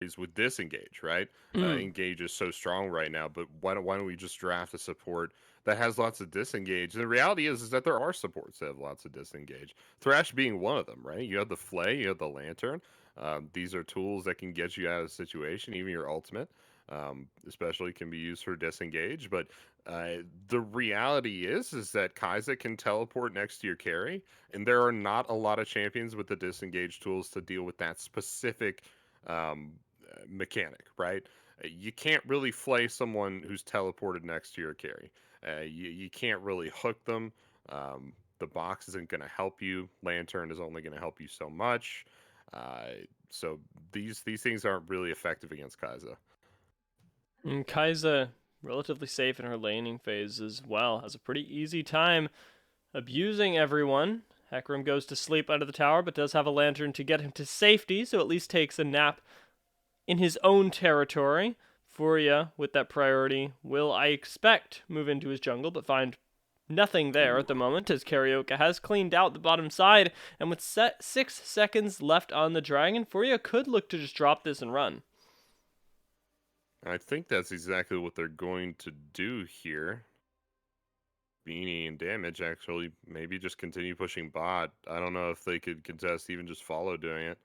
is with disengage, right? Mm. Engage is so strong right now, but why don't we just draft a support that has lots of disengage? And the reality is that there are supports that have lots of disengage. Thrash being one of them, right? You have the Flay, you have the Lantern. These are tools that can get you out of the situation. Even your ultimate, especially, can be used for disengage. But the reality is that Kai'Sa can teleport next to your carry, and there are not a lot of champions with the disengage tools to deal with that specific um, mechanic, right? You can't really flay someone who's teleported next to your carry. You can't really hook them. The box isn't going to help you. Lantern is only going to help you so much. Uh, so these things aren't really effective against Kai'Sa. And Kai'Sa, relatively safe in her laning phase as well, has a pretty easy time abusing everyone. Hecarim goes to sleep under the tower, but does have a lantern to get him to safety, so at least takes a nap in his own territory. Furia, with that priority, will, I expect, move into his jungle, but find nothing there Ooh. at the moment, as Karioka has cleaned out the bottom side, and with 6 seconds left on the dragon, Furia could look to just drop this and run. I think that's exactly what they're going to do here. Beanie and Damage actually maybe just continue pushing bot. I don't know if they could contest, even just follow doing it.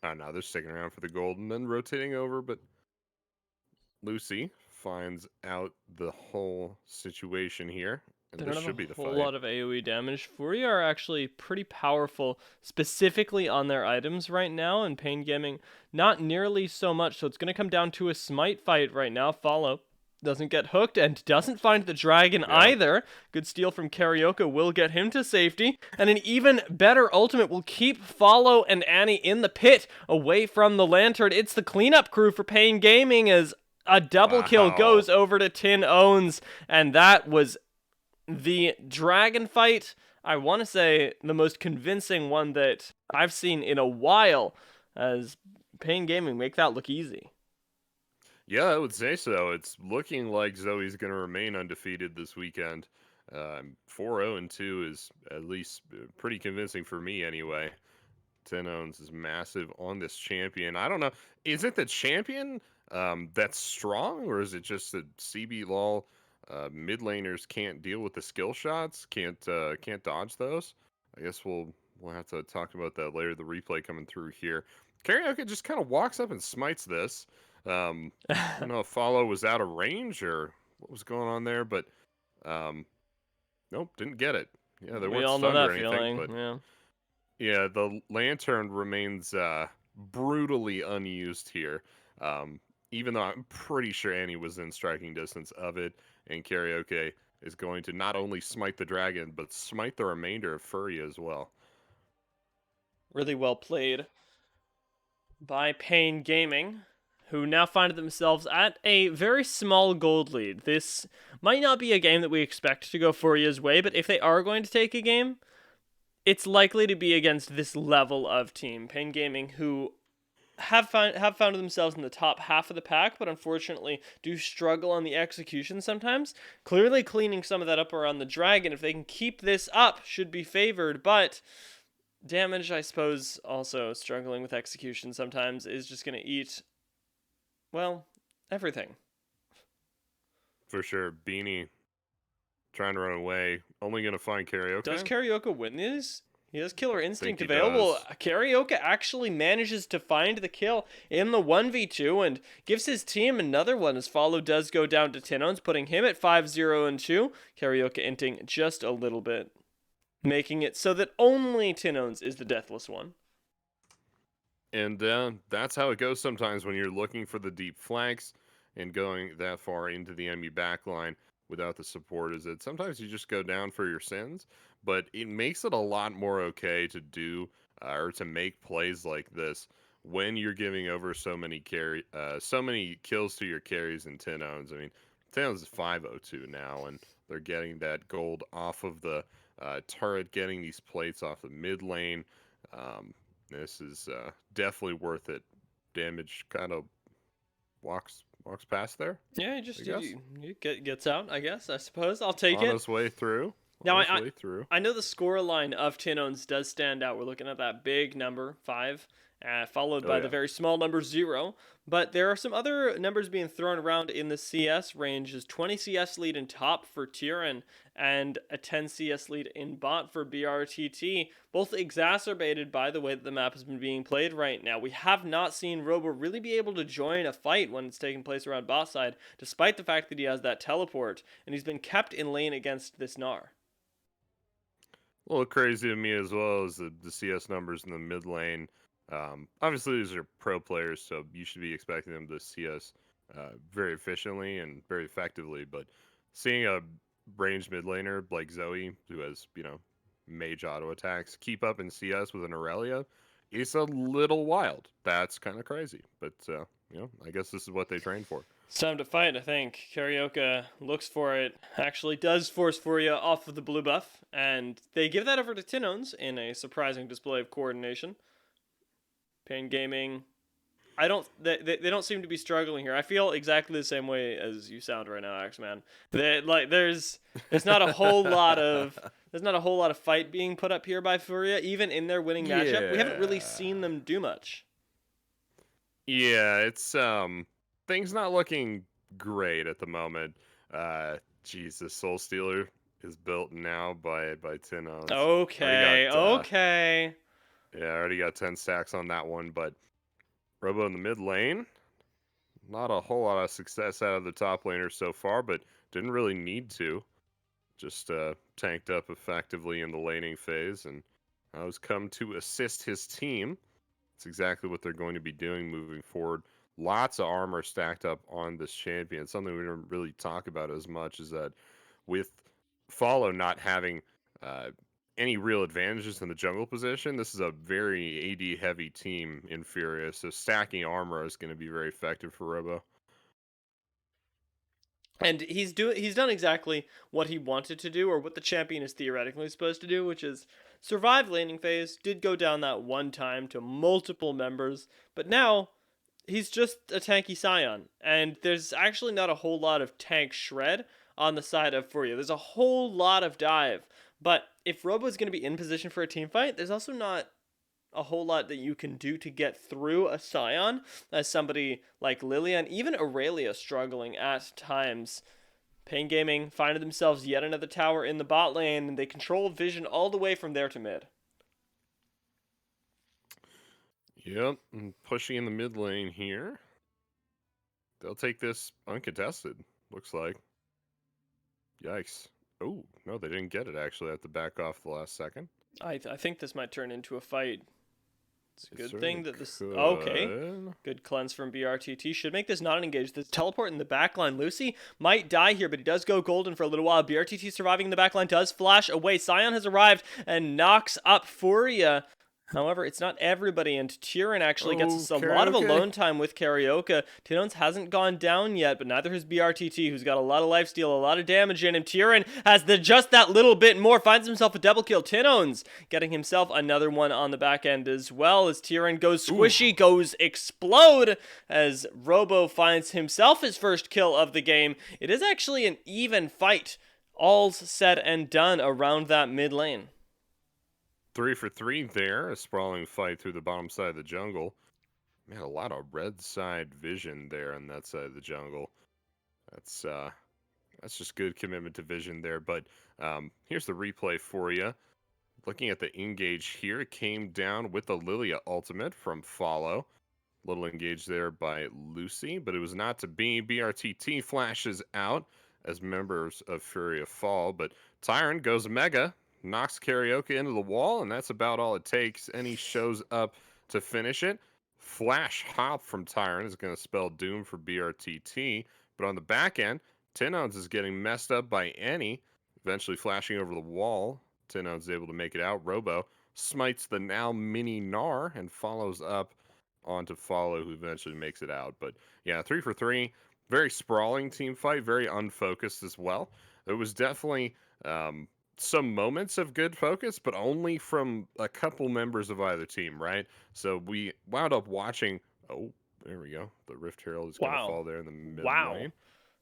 I don't know. They're sticking around for the gold and then rotating over, but Lucy finds out the whole situation here, and They don't this have a should be the whole fight. lot of AoE damage. Furia are actually pretty powerful, specifically on their items right now, and Pain Gaming not nearly so much, so it's going to come down to a smite fight right now. Follow doesn't get hooked and doesn't find the dragon Yeah. either. Good steal from Karioka will get him to safety, and an even better ultimate will keep Follow and Annie in the pit away from the lantern. It's the cleanup crew for Pain Gaming as a double kill Wow. goes over to Tin Owns, and that was the dragon fight, I want to say the most convincing one that I've seen in a while, as Pain Gaming make that look easy. Yeah, I would say so. It's looking like Zoe's going to remain undefeated this weekend. 4-0 and 2 is at least pretty convincing for me anyway. 10 owns is massive on this champion. I don't know. Is it the champion that's strong, or is it just that CBLOL mid laners can't deal with the skill shots, can't dodge those? I guess we'll have to talk about that later. The replay coming through here. Karaoke just kind of walks up and smites this. I don't know if follow was out of range or what was going on there, but um, nope, didn't get it. Yeah, they We weren't all know stunned or that anything, feeling, but yeah. yeah, the lantern remains brutally unused here. Even though I'm pretty sure Annie was in striking distance of it, and Karaoke is going to not only smite the dragon, but smite the remainder of Furia as well. Really well played by Pain Gaming, who now find themselves at a very small gold lead. This might not be a game that we expect to go Furia's way, but if they are going to take a game, it's likely to be against this level of team. Pain Gaming, who have found themselves in the top half of the pack, but unfortunately do struggle on the execution sometimes. Clearly cleaning some of that up around the dragon. If they can keep this up, should be favored, but damage, I suppose, also struggling with execution sometimes is just going to eat, well, everything. For sure, Beanie trying to run away, only going to find Does Karaoke. Karioka win this? He has Killer Think Instinct he available. does. Karioka actually manages to find the kill in the 1v2 and gives his team another one as Follow does go down to Tinons, putting him at 5-0 and 2. Karioka inting just a little bit, making it so that only Tinons is the deathless one. And that's how it goes sometimes when you're looking for the deep flanks and going that far into the enemy backline without the support. Is that sometimes you just go down for your sins, but it makes it a lot more okay to do or to make plays like this when you're giving over so many kills to your carries and 10 owns. I mean, 10 owns is 502 now, and they're getting that gold off of the turret, getting these plates off the mid lane. Um, this is definitely worth it. Damage kind of walks past there, Yeah, I guess. he gets out, I suppose. I'll take On it. his way through. Now, On his way through. I know the score line of Tinons does stand out. We're looking at that big number, 5, followed Oh by the yeah. very small number 0. But there are some other numbers being thrown around in the CS ranges. 20 CS lead in top for Tyrion and a 10 CS lead in bot for BRTT, both exacerbated by the way that the map has been being played right now. We have not seen Robo really be able to join a fight when it's taking place around bot side, despite the fact that he has that teleport, and he's been kept in lane against this Gnar. A little crazy to me as well as the CS numbers in the mid lane. Obviously, these are pro players, so you should be expecting them to CS very efficiently and very effectively. But seeing a ranged mid laner like Zoe, who has, mage auto attacks, keep up in CS with an Aurelia, it's a little wild. That's kind of crazy. But, I guess this is what they train for. It's time to fight, I think. Karaoke looks for it, actually does force Furia off of the blue buff, and they give that over to Tinones in a surprising display of coordination. Pain Gaming, they don't seem to be struggling here. I feel exactly the same way as you sound right now, Axeman. There's not a whole lot of fight being put up here by Furia, even in their winning matchup. We haven't really seen them do much. Yeah, it's things not looking great at the moment. Jesus, Soul Stealer is built now by 10 ounce. Okay, okay. Yeah, I already got 10 stacks on that one, but Robo in the mid lane, not a whole lot of success out of the top laner so far, but didn't really need to. Just tanked up effectively in the laning phase, and has come to assist his team. It's exactly what they're going to be doing moving forward. Lots of armor stacked up on this champion. Something we don't really talk about as much is that with Follow not having any real advantages in the jungle position, this is a very AD heavy team in Furia, so stacking armor is going to be very effective for Robo. And he's done exactly what he wanted to do, or what the champion is theoretically supposed to do, which is survive laning phase. Did go down that one time to multiple members, but now he's just a tanky Scion, and there's actually not a whole lot of tank shred on the side of Furia. There's a whole lot of dive, but if Robo is going to be in position for a team fight, there's also not a whole lot that you can do to get through a Scion, as somebody like Lilian, even Aurelia, struggling at times. Pain Gaming finding themselves yet another tower in the bot lane, and they control vision all the way from there to mid. Yep, and pushing in the mid lane here. They'll take this uncontested, looks like. Yikes. Oh, no, they didn't get it, actually. I have to back off the last second. I think this might turn into a fight. It's a good thing that this... Could. Okay. Good cleanse from BRTT. Should make this not an engage. The teleport in the backline. Lucy might die here, but he does go golden for a little while. BRTT surviving in the backline does flash away. Scion has arrived and knocks up Furia. However, it's not everybody, and Tyrion actually gets a lot of alone time with Karaoke. Tinones hasn't gone down yet, but neither has BRTT, who's got a lot of lifesteal, a lot of damage in him. Tyrion has just that little bit more, finds himself a double kill. Tinones getting himself another one on the back end as well, as Tyrion goes squishy, goes explode, as Robo finds himself his first kill of the game. It is actually an even fight, all's said and done around that mid lane. 3 for 3 there, a sprawling fight through the bottom side of the jungle. Man, a lot of red side vision there on that side of the jungle. That's just good commitment to vision there. But here's the replay for you. Looking at the engage here, it came down with the Lilia ultimate from Follow. Little engage there by Lucy, but it was not to be. BRTT flashes out as members of Furia fall, but Tyrant goes mega, knocks Karaoke into the wall, and that's about all it takes. And he shows up to finish it. Flash hop from Tyrant is going to spell doom for BRTT. But on the back end, 10 ounce is getting messed up by Annie, eventually flashing over the wall. 10 ounce is able to make it out. Robo smites the now mini Gnar and follows up onto Follow, who eventually makes it out. But yeah, 3 for 3. Very sprawling team fight, very unfocused as well. It was definitely some moments of good focus, but only from a couple members of either team, right? So we wound up watching. Oh, there we go. The Rift Herald is going to fall there in the mid lane.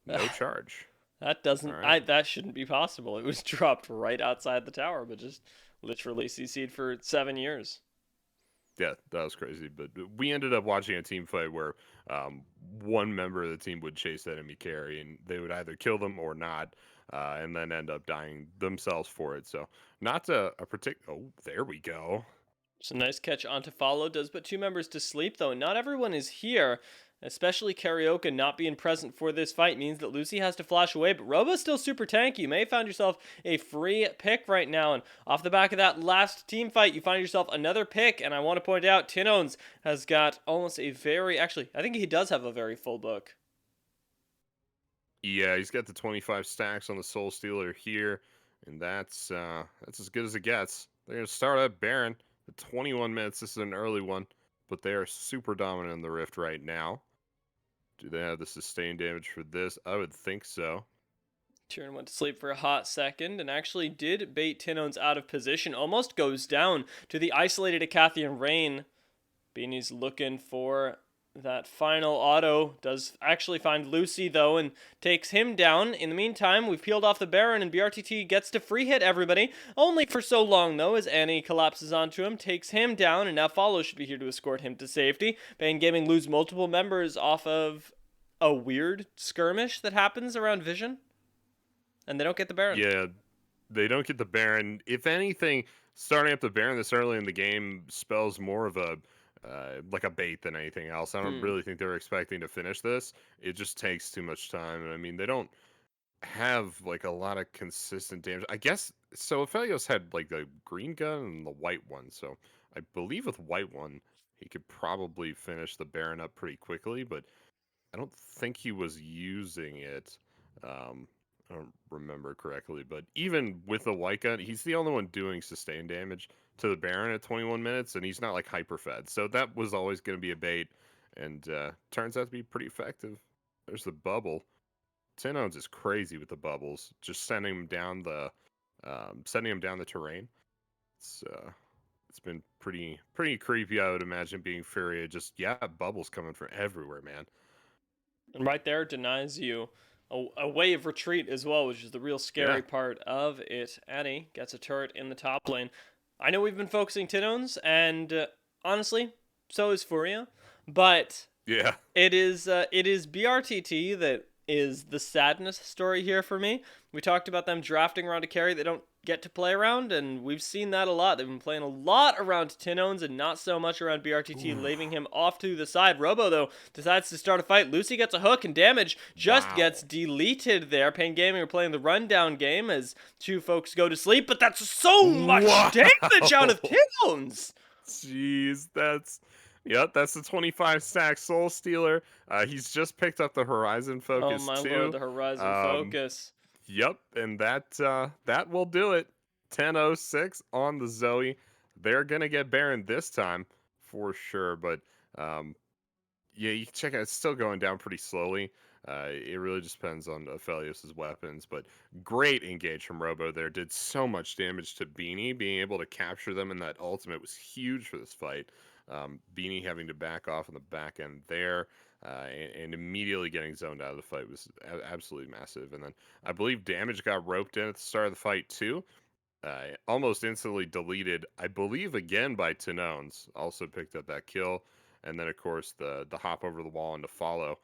No charge. That doesn't. Right. That shouldn't be possible. It was dropped right outside the tower, but just literally CC'd for 7 years. Yeah, that was crazy. But we ended up watching a team fight where um, one member of the team would chase the enemy carry, and they would either kill them or not, and then end up dying themselves for it. So not a particular. Oh, there we go. It's a nice catch onto follow. Does put two members to sleep, though. Not everyone is here. Especially Karaoke not being present for this fight means that Lucy has to flash away, but Robo's still super tanky. You may have found yourself a free pick right now, and off the back of that last team fight, you find yourself another pick, and I want to point out, Tinones has got almost a very, actually, I think he does have a very full book. Yeah, he's got the 25 stacks on the Soul Stealer here, and that's as good as it gets. They're gonna start at Baron at 21 minutes. This is an early one, but they are super dominant in the Rift right now. Do they have the sustained damage for this? I would think so. Tyrion went to sleep for a hot second and actually did bait Tinones out of position. Almost goes down to the isolated Acathian Rain. Beanie's looking for that final auto. Does actually find Lucy, though, and takes him down. In the meantime, we've peeled off the Baron, and BRTT gets to free hit everybody. Only for so long, though, as Annie collapses onto him, takes him down, and now Follow should be here to escort him to safety. Bane Gaming lose multiple members off of a weird skirmish that happens around Vision. And they don't get the Baron. Yeah, they don't get the Baron. If anything, starting up the Baron this early in the game spells more of a like a bait than anything else. I don't really think they were expecting to finish this. It just takes too much time, and I mean they don't have like a lot of consistent damage. I guess so. Aphelios had like the green gun and the white one, so I believe with white one he could probably finish the Baron up pretty quickly, but I don't think he was using it. Um, I don't remember correctly, but even with the white gun, he's the only one doing sustained damage to the Baron at 21 minutes, and he's not like hyper fed. So that was always going to be a bait, and turns out to be pretty effective. There's the bubble. Tinones is crazy with the bubbles, just sending him down the terrain. It's been pretty creepy, I would imagine, being Furia. Just bubbles coming from everywhere, man. And right there denies you a way of retreat as well, which is the real scary part of it. Annie gets a turret in the top lane. I know we've been focusing Tinones, and honestly, so is Furia, but Yeah. it is BRTT that is the sadness story here for me. We talked about them drafting around a carry they don't get to play around, and we've seen that a lot. They've been playing a lot around Tinones and not so much around BRTT, leaving him off to the side. Robo, though, decides to start a fight. Lucy gets a hook, and damage just gets deleted there. Pain Gaming are playing the rundown game as two folks go to sleep, but that's so much damage out of Tinones! Jeez, that's the 25 stack Soul Stealer. He's just picked up the Horizon Focus oh my too. lord, the Horizon Focus. Yep, and that will do it. 10:06 on the Zoe. They're gonna get Baron this time for sure, but yeah, you can check out. It's still going down pretty slowly. It really just depends on Aphelios' weapons, but great engage from Robo there. Did so much damage to Beanie. Being able to capture them in that ultimate was huge for this fight. Beanie having to back off on the back end there, and immediately getting zoned out of the fight was absolutely massive. And then I believe damage got roped in at the start of the fight too. Almost instantly deleted, I believe, again by Tinones. Also picked up that kill. And then, of course, the hop over the wall and to follow.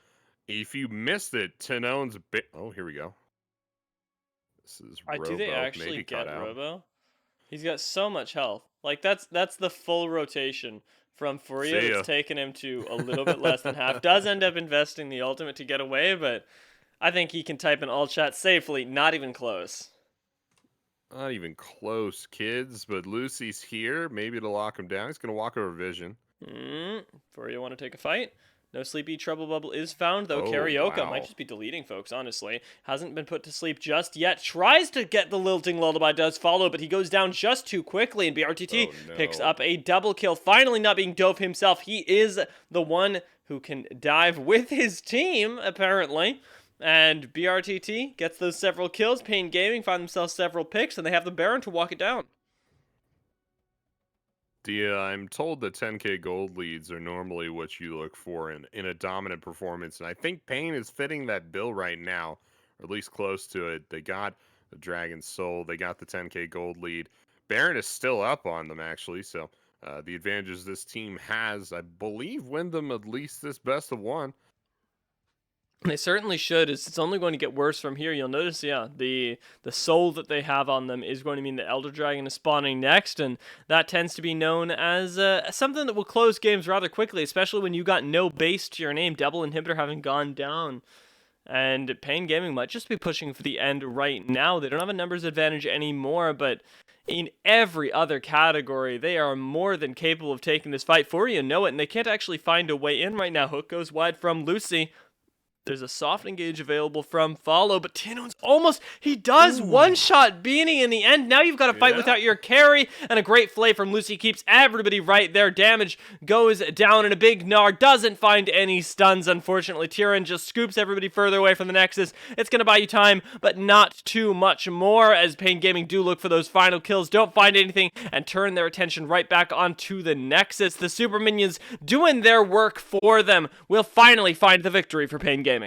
If you missed it, Tinones... Oh, here we go. This is Robo. Do they actually maybe get cut out. Robo? He's got so much health. Like, that's the full rotation from Furia. It's taken him to a little bit less than half. Does end up investing the ultimate to get away, but I think he can type in all chat safely. Not even close. Not even close, kids. But Lucy's here. Maybe to lock him down. He's going to walk over Vision. Furia want to take a fight? No sleepy trouble bubble is found, though. Karaoke might just be deleting folks, honestly. Hasn't been put to sleep just yet. Tries to get the lilting lullaby, does follow, but he goes down just too quickly, and BRTT picks up a double kill. Finally not being dove himself. He is the one who can dive with his team, apparently. And BRTT gets those several kills. Pain Gaming find themselves several picks, and they have the Baron to walk it down. I'm told that 10k gold leads are normally what you look for in a dominant performance, and I think Pain is fitting that bill right now, or at least close to it. They got the Dragon Soul, they got the 10k gold lead. Baron is still up on them, actually, so The advantages this team has, I believe, win them at least this best of one. They certainly should. It's only going to get worse from here. You'll notice, yeah, the soul that they have on them is going to mean the Elder Dragon is spawning next, and that tends to be known as something that will close games rather quickly, especially when you got no base to your name, Double Inhibitor having gone down. And Pain Gaming might just be pushing for the end right now. They don't have a numbers advantage anymore, but in every other category, they are more than capable of taking this fight for you know it, and they can't actually find a way in right now. Hook goes wide from Lucy. There's a soft engage available from Follow, but Tino's almost, he does one-shot Beanie in the end. Now you've got to fight without your carry, and a great flay from Lucy keeps everybody right there. Damage goes down, and a big Gnar doesn't find any stuns, unfortunately. Tyrion just scoops everybody further away from the Nexus. It's going to buy you time, but not too much more, as Pain Gaming do look for those final kills, don't find anything, and turn their attention right back onto the Nexus. The Super Minions doing their work for them will finally find the victory for Pain Gaming.